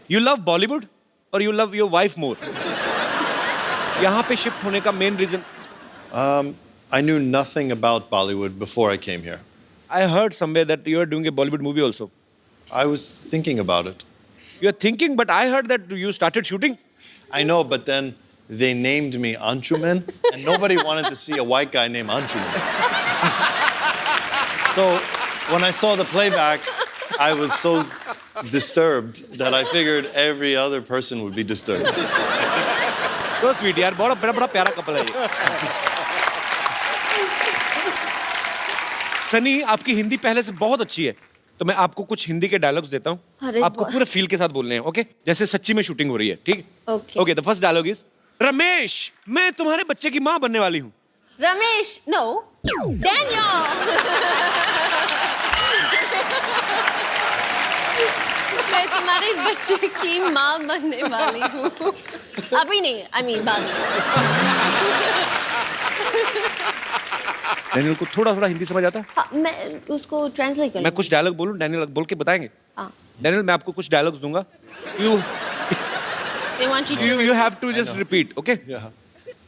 You love Bollywood or you love your wife more? यहाँ पे shift होने का main reason? I knew nothing about Bollywood before I came here. I heard somewhere that you are doing a Bollywood movie also. I was thinking about it. You are thinking, but I heard that you started shooting. I know, but then they named me Anshuman, and nobody wanted to see a white guy named Anshuman. So when I saw the playback, I was so disturbed that I figured every other person would be disturbed. So sweet यार, बड़ा प्यारा couple है ये. सनी, आपकी हिंदी पहले से बहुत अच्छी है, तो मैं आपको कुछ हिंदी के डायलॉग्स देता हूँ. आपको पूरे फील के साथ बोलने हैं, ओके? जैसे सच्ची में शूटिंग हो रही है, ठीक? Okay, the first dialogue is Ramesh, मैं तुम्हारे बच्चे की माँ बनने वाली हूँ. Ramesh, no, Daniel. मैं तुम्हारे बच्चे की माँ बनने वाली हूँ. अभी नहीं, I mean बाद में. डैनियल को थोड़ा हिंदी समझ आता है? हाँ, मैं उसको ट्रांसलेट कर. मैं कुछ डायलॉग बोलूं, डैनियल बोल के बताएंगे? हाँ. डैनियल, मैं आपको कुछ डायलॉग्स दूंगा. They want you to. You have to just repeat, okay? Yeah.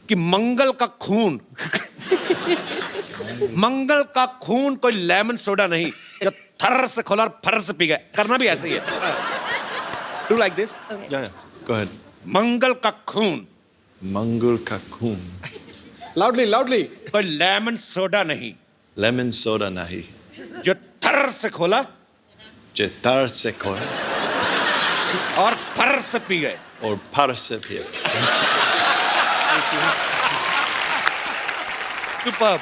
कि मंगल का खून, मंगल का खून कोई लेमन सोडा नहीं जो थर से खोला और फर से पी गए. करना भी ऐसे ही है. Do like this? Okay. Yeah. Go ahead. मंगल का खून Mangul Kakun. Loudly. कोई लेमन सोडा नहीं Lemon soda nahi. जो थर से खोला Chetar se koi. और फर से पी गए. Or parse pia. Superb.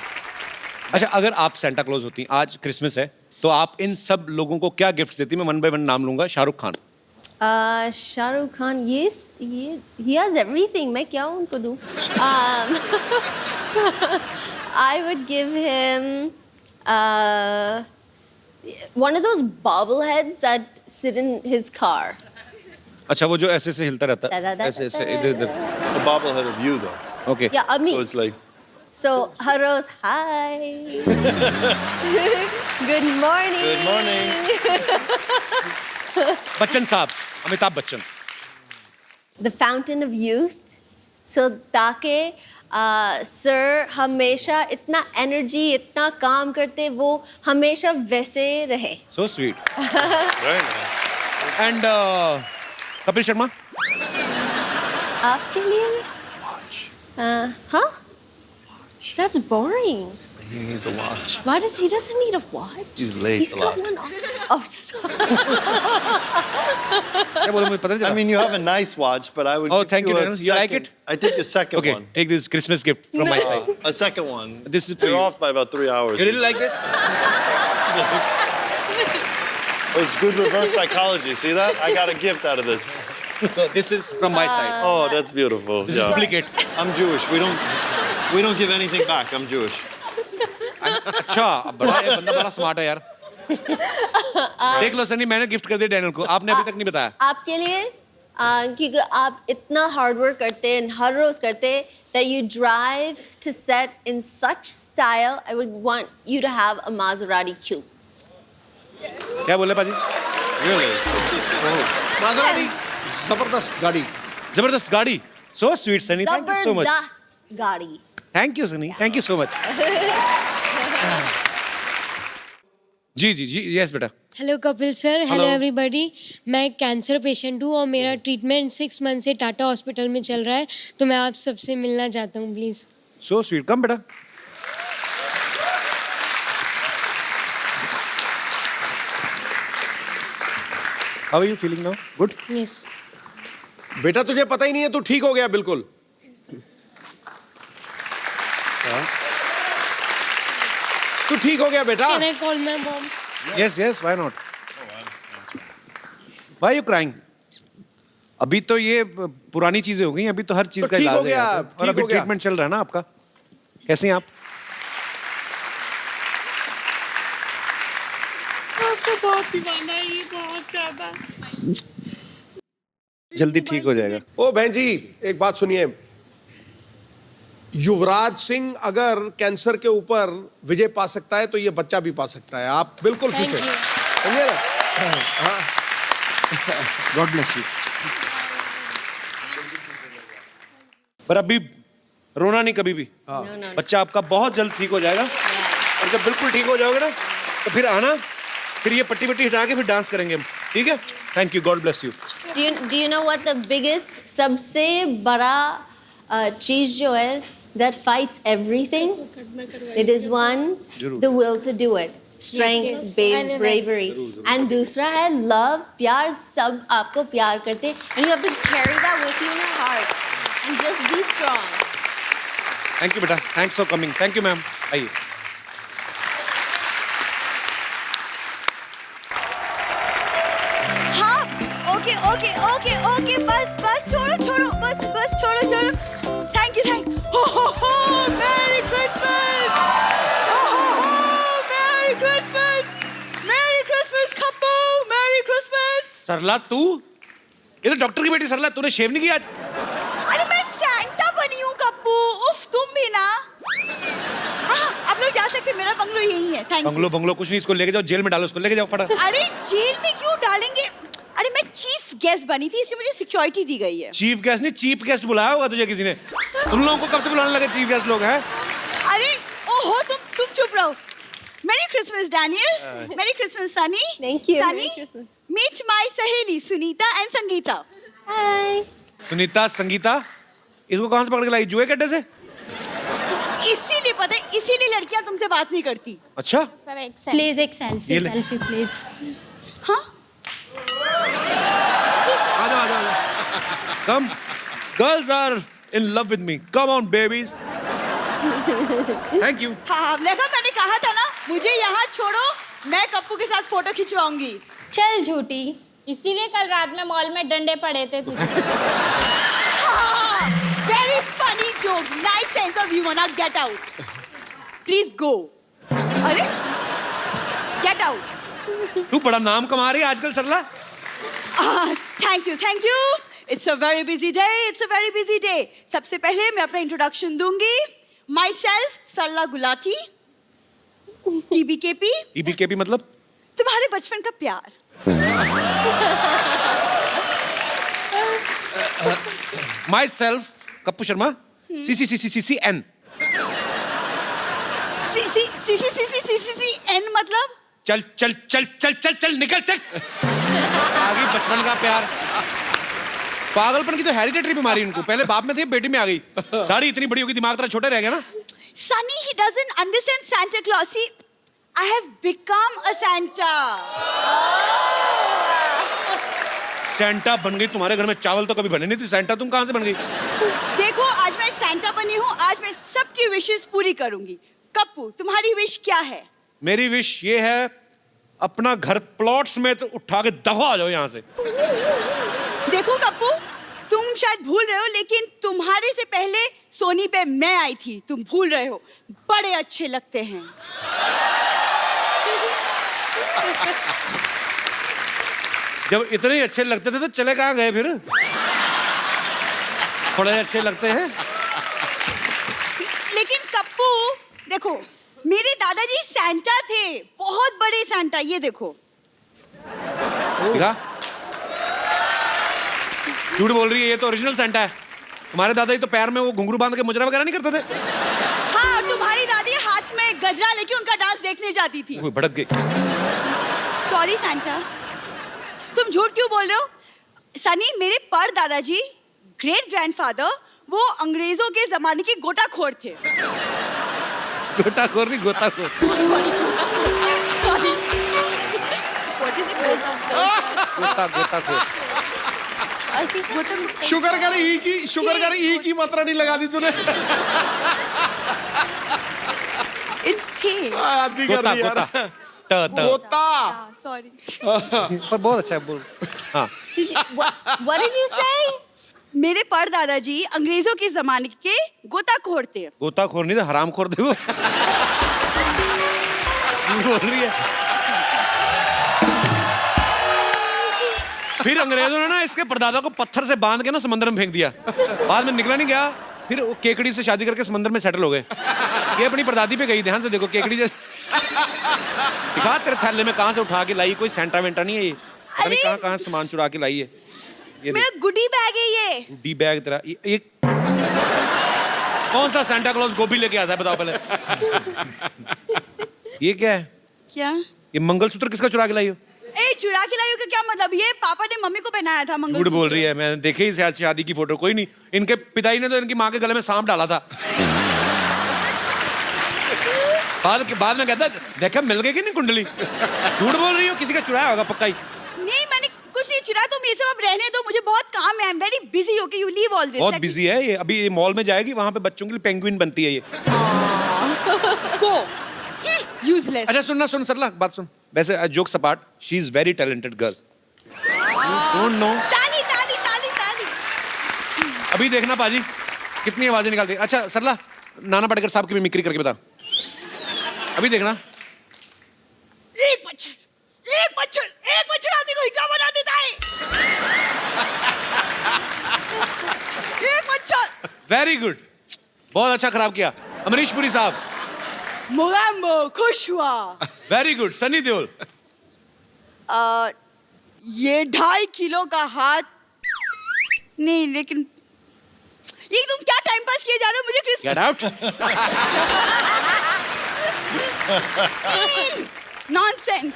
अच्छा, अगर आप सेंटा क्लॉज होती, आज क्रिसमस है, तो आप इन सब लोगों को क्या गिफ्ट देती? मैं वन बाय वन नाम लूंगा. Shahrukh Khan. Shahrukh Khan, yes, he has everything. मैं क्या उनको दूँ? I would give him one of those bobbleheads that sit in his car. अच्छा, वो जो ऐसे हिलता रहता है, ऐसे इधर. The bobblehead of you, though. Okay. Yeah, of me. So it's like, So, Haros, hi. Good morning. good morning. Bachchan sahab, Amitabh Bachchan. The fountain of youth. So, ताकि सर हमेशा इतना एनर्जी, इतना काम करते, वो हमेशा वैसे रहे. So sweet. Very nice. And Kapil Sharma. आपके लिए? Huh? That's boring. He needs a watch. Why he doesn't need a watch? He's late He's a got lot. one on. क्या बोलूं, मुझे पता नहीं चला. I mean, you have a nice watch, but I would. Oh, give thank you, a Daniel. You like second- it? I take the second Okay, one. take this Christmas gift from my side. A second one. This is for You're you. off by about 3 hours. You really like this? It's good reverse psychology. See that? I got a gift out of this. So this is from my side. Oh, that's beautiful. This is duplicate. I'm Jewish. We don't give anything back. I'm Jewish. अच्छा, बंदा बड़ा smart है यार. देख लो सनी, मैंने gift कर दिया Daniel को, आपने अभी तक नहीं बताया. आपके लिए क्योंकि आप इतना हार्ड वर्क करते हैं, हर रोज करते हैं, that you drive to set in such style. I would want you to have a Maserati coupe. क्या बोले पाजी? Really? Maserati, जबरदस्त गाड़ी. जबरदस्त गाड़ी. So sweet, Sunny. Thank you so much. जबरदस्त गाड़ी. Thank you, Sunny. Thank you so much. जी, yes बेटा. Hello Kapil sir, hello Hello. Everybody. मैं एक कैंसर पेशेंट हूँ और मेरा ट्रीटमेंट 6 मंथ से टाटा हॉस्पिटल में चल रहा है, तो मैं आप सबसे मिलना चाहता हूँ प्लीज़. So sweet. Come बेटा. How are you feeling now? Good? Yes. बेटा तुझे पता ही नहीं है, तू ठीक हो गया बिल्कुल. तू ठीक हो गया बेटा. Can I call my mom? Yes. Why not? Why are you crying? अभी तो ये पुरानी चीजें हो गई, अभी तो हर चीज तो का ठीक हो इलाज है गया, यहाँ पे. और ठीक अभी हो गया. ट्रीटमेंट चल रहा है ना आपका. कैसे हैं आप? बहुत दीवाना है ये, बहुत ज्यादा. जल्दी ठीक हो जाएगा. ओ बहन जी, एक बात सुनिए. युवराज सिंह अगर कैंसर के ऊपर विजय पा सकता है तो ये बच्चा भी पा सकता है. आप बिल्कुल ठीक थैंक है. यू. समझे ना? God bless you. पर अभी रोना नहीं कभी भी। बच्चा आपका बहुत जल्द ठीक हो जाएगा और जब बिल्कुल ठीक हो जाओगे ना तो फिर आना, फिर ये पट्टी पट्टी हटा के फिर डांस करेंगे हम, ठीक है? Thank you, God bless you. Do you know what the biggest, सबसे बड़ा चीज जो है that fights everything? It is one, the will to do it. Strength, bravery. And दूसरा है love, प्यार, सब आपको प्यार करते हैं. And you have to carry that with you in your heart. And just be strong. Thank you बेटा, thanks for coming. Thank you ma'am, आइए। हाँ, ओके ओके ओके ओके, बस बस छोड़ो छोड़ो, बस बस छोड़ो छोड़ो। थैंक यू हो merry Christmas, merry Christmas Kappu, merry Christmas. Sarla तू, ये तो डॉक्टर की बेटी सरला, तूने शेव नहीं किया आज? अरे मैं सैंटा बनी हूँ कप्पू, उफ तुम भी ना। हाँ, आप लोग जा सकते हैं, मेरा बंगलो यही है। Thank you. बंगलो कुछ नहीं, इसको लेके जाओ जेल में डालो, उसको लेके जाओ फटा। अरे जेल में क्यों डालेंगे? अरे मैं चीफ गेस्ट बनी थी, इसलिए मुझे सिक्योरिटी दी गई है। चीफ गेस्ट नहीं, चीफ गेस्ट बुलाया होगा तुझे किसी ने। तुम लोगों को कब से बुलाने लगे चीफ गेस्ट लोग हैं? अरे ओहो, तुम चुप रहो। Merry Christmas Daniel, merry Christmas Sunny. Thank you. Sunny, Merry Christmas. Meet my सहेली सुनीता एंड संगीता। Hi. सुनीता, संगीता, इसको कहाँ से पकड़ के लाई? जुए के अड्डे से? इसीलिए पता है, इसीलिए लड़कियां तुमसे बात नहीं करती। अच्छा, Please एक selfie, selfie please. हाँ? आ जाओ। Come, girls are in love with me. Come on, babies. Thank you. हाँ, देखा मैंने कहा था ना, मुझे यहाँ छोड़ो, मैं कप्पू के साथ फोटो खिंचवाऊंगी। चल झूठी। इसीलिए कल रात में मॉल में डंडे पड़े थे तुझे। Very funny joke, nice sense of humor. Now get out. Please go. अरे, get out. तू बड़ा नाम कमा रही है आजकल सरला। Thank you. It's a very busy day. सबसे पहले मैं अपना इंट्रोडक्शन दूंगी। Myself, सरला गुलाटी, TBKP, EBKP मतलब? तुम्हारे बचपन का प्यार। Myself, Kappu Sharma, CCCCCN। N मतलब? चल निकल चल। आगे बचपन का प्यार। पागलपन की तो हेरिडिटरी बीमारी इनको, पहले बाप में थी, बेटी में आ गई। दाढ़ी इतनी बड़ी होगी, दिमाग तेरा छोटा रह गया ना। Sunny, he doesn't understand Santa Claus. See, I have become a Santa. Santa बन गई, तुम्हारे घर में चावल तो कभी बने नहीं थे, सेंटा तुम कहाँ से बन गई? देखो, आज मैं Santa बनी हूँ, आज मैं सबकी विशेस पूरी करूंगी। कप्पू, तुम्हारी विश क्या है? मेरी विश ये है, अपना घर प्लॉट्स में तो उठा के दफा आ जाओ यहाँ से। देखो कप्पू, तुम शायद भूल रहे हो, लेकिन तुम्हारे से पहले सोनी पे मैं आई थी, तुम भूल रहे हो। बड़े अच्छे लगते हैं। जब इतने ही अच्छे लगते थे तो चले कहाँ गए फिर? थोड़े अच्छे लगते हैं। लेकिन कप्पू, देखो, मेरे दादाजी सैंटा थे, बहुत बड़े सैंटा। ये देखो। देखा? झूठ बोल रही है, ये तो ओरिजिनल सेंटा है। तुम्हारे दादाजी तो पैर में वो घुंघरू बांध के मुजरा वगैरह नहीं करते थे? हाँ, तुम्हारी दादी हाथ में गजरा लेके उनका डांस देखने जाती थी। वो भड़क गई। सॉरी सैंटा, तुम झूठ क्यों बोल रहे हो? सनी, मेरे पर दादाजी, ग्रेट ग्रैंडफादर, वो अंग्रेजों के जमाने के गोताखोर थे। गोताखोर नहीं, गोताखोर। गोताखोर। शुगर कर ई की मात्रा नहीं लगा दी तूने। It's थे। आदि कर दी यार। गोता। Sorry. पर बहुत अच्छा है, बोल। हाँ। What did you say? मेरे पर दादाजी अंग्रेजों के जमाने के गोताखोर थे। गोताखोर नहीं था, हरामखोर थे वो। बोल रही है। फिर अंग्रेजों ने ना इसके परदादा को पत्थर से बांध के ना समंदर में फेंक दिया। बाद में निकला नहीं गया, फिर वो केकड़ी से शादी करके समंदर में सेटल हो गए। ये अपनी परदादी पे गई, ध्यान से देखो, केकड़ी जैसे। दिखा तेरे थैले में कहाँ से उठा के लाई, कोई सेंटा वेंटा नहीं है ये। पता नहीं कहाँ सामान चुरा के लाई है। ये मेरा गुडी बैग है ये। डी बैग तेरा ये कौन सा सांता क्लॉज गोभी लेके आता है बताओ पहले। ये क्या है? क्या? ये मंगलसूत्र किसका चुरा के लाई हो? ए चुरा के लाई हो का क्या मतलब? ये पापा ने मम्मी को पहनाया था झूठ मंगलसूत्र। बोल रही है, मैंने देखे ही शायद शादी की फोटो। कोई नहीं, इनके पिताजी ने तो इनकी माँ के गले में सांप डाला था। बाद में कहता देखा मिल गई कि नहीं कुंडली। झूठ बोल रही हो, किसी का चुराया होगा पक्का ही। नहीं मैंने कुछ नहीं चुरा, तुम ये सब अब रहने दो, मुझे बहुत काम है। I am very busy. Okay you leave all this. बहुत बिजी है ये। अभी ये मॉल में जाएगी, वहां पे बच्चों के लिए पेंगुइन बनती है ये। गो यूजलेस। अच्छा सुन सरला, बात सुन। वैसे जोक सपाट, she is very talented girl. Don't know. ताली ताली ताली ताली। अभी देखना पाजी कितनी आवाजें निकालती है। अच्छा सरला, नाना पाटेकर साहब की मिमिक्री करके बता। अभी देखना। एक मच्छर आदमी को हिजड़ा बना देता है। एक मच्छर। वेरी गुड, बहुत अच्छा खराब किया। अमरीश पुरी साहब। मोगैम्बो खुश हुआ। Very good. सनी देओल। ये 2.5 किलो का हाथ नहीं, लेकिन ये तुम क्या टाइम पास किए जा रहे हो? मुझे get out. Nonsense.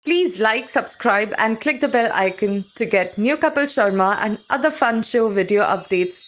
Please like, subscribe and click the bell icon to get new Kapil Sharma and other fun show video updates